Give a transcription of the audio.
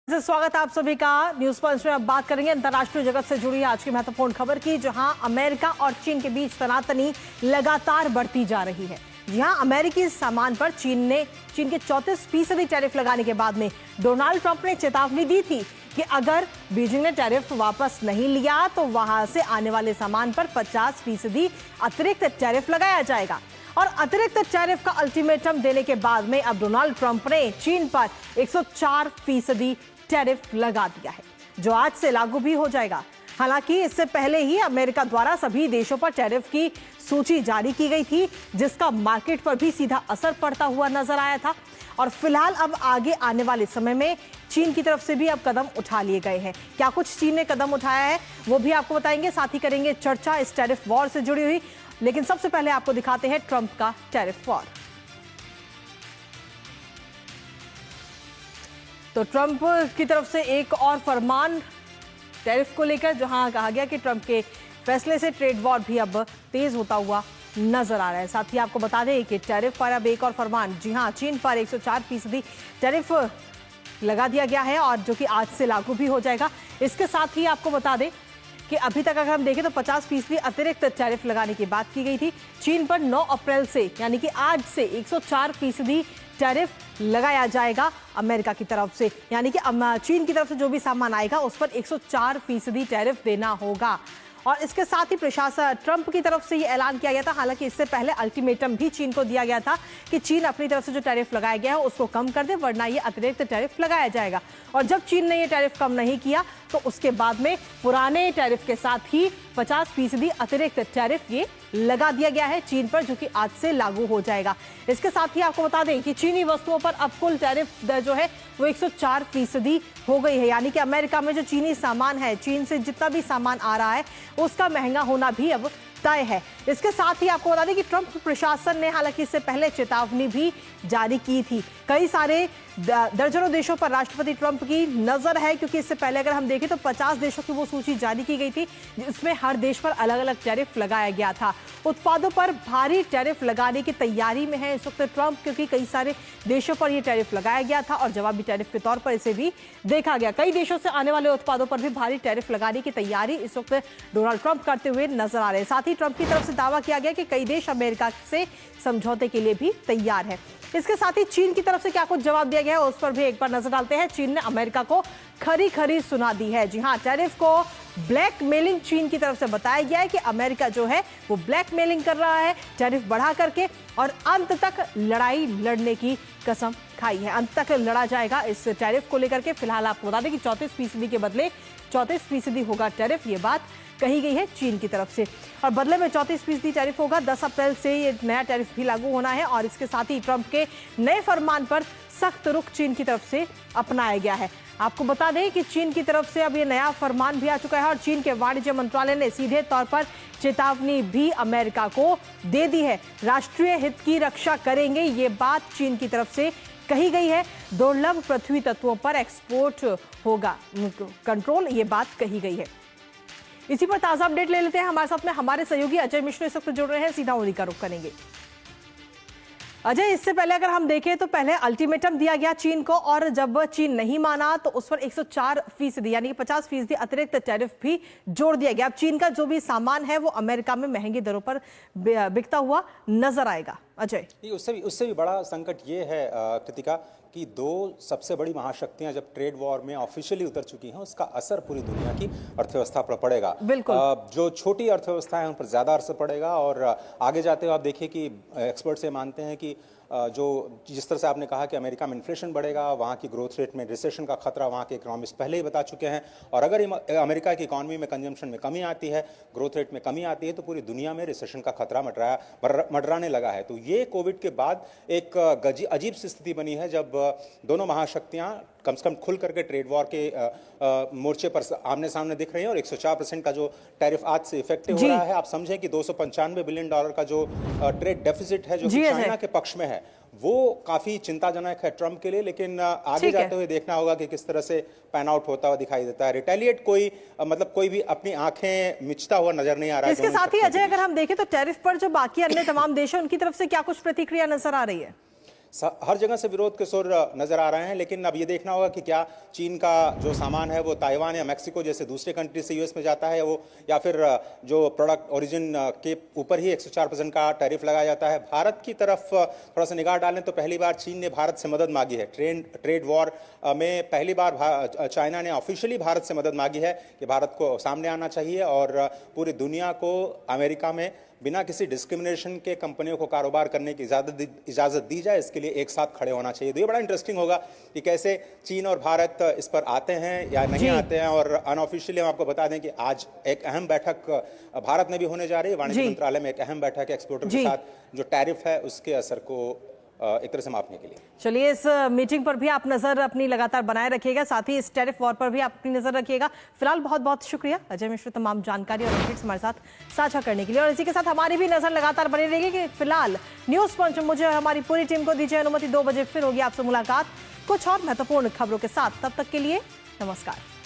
स्वागत है आप सभी का न्यूज पंच में। अब बात करेंगे अंतर्राष्ट्रीय जगत से जुड़ी आज की महत्वपूर्ण खबर की, जहां अमेरिका और चीन के बीच तनातनी लगातार बढ़ती जा रही है। जी हां, अमेरिकी सामान पर चीन के 34% टैरिफ लगाने के बाद में डोनाल्ड ट्रंप ने चेतावनी दी थी कि अगर बीजिंग ने टैरिफ वापस नहीं लिया तो वहां से आने वाले सामान पर 50% अतिरिक्त टैरिफ लगाया जाएगा। और अतिरिक्त टैरिफ का अल्टीमेटम देने के बाद में अब डोनाल्ड ट्रंप ने चीन पर 104% टैरिफ लगा दिया है, जो आज से लागू भी हो जाएगा। हालांकि इससे पहले ही अमेरिका द्वारा सभी देशों पर टैरिफ की सूची जारी की गई थी, जिसका मार्केट पर भी सीधा असर पड़ता हुआ नजर आया था। और फिलहाल अब आगे आने वाले समय में चीन की तरफ से भी अब कदम उठा लिए गए हैं। क्या कुछ चीन ने कदम उठाया है वो भी आपको बताएंगे, साथ ही करेंगे चर्चा इस टैरिफ वॉर से जुड़ी हुई। लेकिन सबसे पहले आपको दिखाते हैं ट्रंप का टैरिफ वॉर। तो ट्रंप की तरफ से एक और फरमान टैरिफ को लेकर, जहां कहा गया कि ट्रंप के फैसले से ट्रेड वॉर भी अब तेज होता हुआ नजर आ रहा है। साथ ही आपको बता दें कि टैरिफ पर अब एक और फरमान, जी हां, चीन पर 104% टैरिफ लगा दिया गया है और जो कि आज से लागू भी हो जाएगा। इसके साथ ही आपको बता दें कि अभी तक अगर हम देखें तो 50% अतिरिक्त टैरिफ लगाने की बात की गई थी। चीन पर 9 अप्रैल से यानी कि आज से 104% टैरिफ लगाया जाएगा अमेरिका की तरफ से, यानी कि चीन की तरफ से जो भी सामान आएगा उस पर 104% टैरिफ देना होगा। और इसके साथ ही प्रशासन ट्रंप की तरफ से ये ऐलान किया गया था, हालांकि इससे पहले अल्टीमेटम भी चीन को दिया गया था कि चीन अपनी तरफ से जो टैरिफ लगाया गया है उसको कम कर दे, वरना ये अतिरिक्त टैरिफ लगाया जाएगा। और जब चीन ने ये टैरिफ कम नहीं किया तो उसके बाद में पुराने टैरिफ के साथ ही 50% अतिरिक्त टैरिफ ये लगा दिया गया है चीन पर, जो कि आज से लागू हो जाएगा। इसके साथ ही आपको बता दें कि चीनी वस्तुओं पर अब कुल टैरिफ दर जो है वो 104% हो गई है, यानी कि अमेरिका में जो चीनी सामान है, चीन से जितना भी सामान आ रहा है उसका महंगा होना भी अब तय है। इसके साथ ही आपको बता दें कि ट्रंप प्रशासन ने हालांकि इससे पहले चेतावनी भी जारी की थी। कई सारे दर्जनों देशों पर राष्ट्रपति ट्रंप की नजर है, क्योंकि इससे पहले अगर हम देखें तो 50 देशों की वो सूची जारी की गई थी, जिसमें हर देश पर अलग अलग टैरिफ लगाया गया था। उत्पादों पर भारी टैरिफ लगाने की तैयारी में है इस वक्त ट्रंप, क्योंकि कई सारे देशों पर यह टैरिफ लगाया गया था और जवाबी टैरिफ के तौर पर इसे भी देखा गया। कई देशों से आने वाले उत्पादों पर भी भारी टैरिफ लगाने की तैयारी इस वक्त डोनाल्ड ट्रंप करते हुए नजर आ रहे हैं। साथ ही ट्रंप की तरफ से दावा किया गया कि कई देश अमेरिका से समझौते के लिए भी तैयार है। इसके साथ ही चीन की तरफ से क्या कुछ जवाब दिया गया है उस पर भी एक बार नजर डालते हैं। चीन ने अमेरिका को खरी खरी सुना दी है। जी हां, टैरिफ को ब्लैकमेलिंग चीन की तरफ से बताया गया है कि अमेरिका जो है वो ब्लैकमेलिंग कर रहा है टैरिफ बढ़ा करके, और अंत तक लड़ाई लड़ने की कसम खाई है। अंत तक लड़ा जाएगा इस टैरिफ को लेकर के। फिलहाल आपको बता दें कि 34% के बदले 34% होगा टैरिफ, ये बात कही गई है चीन की तरफ से। और बदले में 34% टैरिफ होगा। 10 अप्रैल से ये नया टैरिफ भी लागू होना है। और इसके साथ ही ट्रंप के नए फरमान पर सख्त रुख चीन की तरफ से अपनाया गया है। आपको बता दें कि चीन की तरफ से अब ये नया फरमान भी आ चुका है और चीन के वाणिज्य मंत्रालय ने सीधे तौर पर चेतावनी भी अमेरिका को दे दी है। राष्ट्रीय हित की रक्षा करेंगे, ये बात चीन की तरफ से कही गई है। दुर्लभ पृथ्वी तत्वों पर एक्सपोर्ट होगा कंट्रोल, ये बात कही गई है। इसी पर ताजा अपडेट ले लेते हैं। हमारे साथ में हमारे सहयोगी अजय मिश्र इस वक्त जुड़ रहे हैं, सीधा उन्हीं का रुख करेंगे। अजय, इससे पहले अगर हम देखें तो पहले अल्टीमेटम दिया गया चीन को, और जब चीन नहीं माना तो उस पर 104% यानी कि 50% अतिरिक्त टैरिफ भी जोड़ दिया गया। अब चीन का जो भी सामान है वो अमेरिका में महंगी दरों पर बिकता हुआ नजर आएगा। अजय, उससे भी बड़ा संकट ये है कृतिका कि दो सबसे बड़ी महाशक्तियां जब ट्रेड वॉर में ऑफिशियली उतर चुकी हैं, उसका असर पूरी दुनिया की अर्थव्यवस्था पर पड़ेगा। बिल्कुल। जो छोटी अर्थव्यवस्था है उन पर ज्यादा असर पड़ेगा। और आगे जाते हुए आप देखिए कि एक्सपर्ट्स ये मानते हैं कि जो जिस तरह से आपने कहा कि अमेरिका में इन्फ्लेशन बढ़ेगा, वहाँ की ग्रोथ रेट में रिसेशन का खतरा वहाँ के इकोनॉमिस्ट पहले ही बता चुके हैं। और अगर अमेरिका की इकॉनमी में कंजम्पशन में कमी आती है, ग्रोथ रेट में कमी आती है, तो पूरी दुनिया में रिसेशन का खतरा मंडराने लगा है। तो ये कोविड के बाद एक अजीब सी स्थिति बनी है, जब दोनों महाशक्तियाँ कम से कम खुल करके ट्रेड वॉर के मोर्चे पर आमने सामने दिख रही हैं। और 104% का जो टैरिफ आज से इफेक्टिव हो रहा है, आप समझें कि $295 बिलियन का जो ट्रेड डेफिसिट है जो चाइना के पक्ष में है, वो काफी चिंताजनक है ट्रंप के लिए। लेकिन आगे जाते हुए देखना होगा कि किस तरह से पैन आउट होता हुआ दिखाई देता है। रिटेलिएट कोई भी अपनी आंखें मिचता हुआ नजर नहीं आ रहा है। इसके साथ ही अजय, अगर हम देखें तो टैरिफ पर जो बाकी अन्य तमाम देश हैं उनकी तरफ से क्या कुछ प्रतिक्रिया नजर आ रही है? हर जगह से विरोध के सुर नजर आ रहे हैं, लेकिन अब ये देखना होगा कि क्या चीन का जो सामान है वो ताइवान या मैक्सिको जैसे दूसरे कंट्री से यूएस में जाता है, वो या फिर जो प्रोडक्ट ओरिजिन के ऊपर ही 104% का टैरिफ लगाया जाता है। भारत की तरफ थोड़ा सा निगाह डालें तो पहली बार चीन ने भारत से मदद मांगी है। ट्रेड वॉर में पहली बार चाइना ने ऑफिशियली भारत से मदद मांगी है कि भारत को सामने आना चाहिए और पूरी दुनिया को अमेरिका में बिना किसी डिस्क्रिमिनेशन के कंपनियों को कारोबार करने की इजाज़त दी जाए, इसके लिए एक साथ खड़े होना चाहिए। तो ये बड़ा इंटरेस्टिंग होगा कि कैसे चीन और भारत इस पर आते हैं या नहीं आते हैं। और अनऑफिशियली हम आपको बता दें कि आज एक अहम बैठक भारत में भी होने जा रही है। वाणिज्य मंत्रालय में एक अहम बैठक है एक्सपोर्टर के साथ, जो टैरिफ है उसके असर को एक तरह से मापने के लिए। चलिए, इस मीटिंग पर भी आप नजर अपनी लगातार बनाए रखिएगा, साथ ही इस टैरिफ वॉर पर भी आप अपनी नजर रखिएगा। फिलहाल बहुत बहुत शुक्रिया अजय मिश्र तमाम जानकारी और अपडेट्स हमारे साथ साझा करने के लिए। और इसी के साथ हमारी भी नजर लगातार बनी रहेगी कि फिलहाल न्यूज पंच मुझे और हमारी पूरी टीम को दीजिए अनुमति। 2 बजे फिर होगी आपसे मुलाकात कुछ और महत्वपूर्ण खबरों के साथ। तब तक के लिए नमस्कार।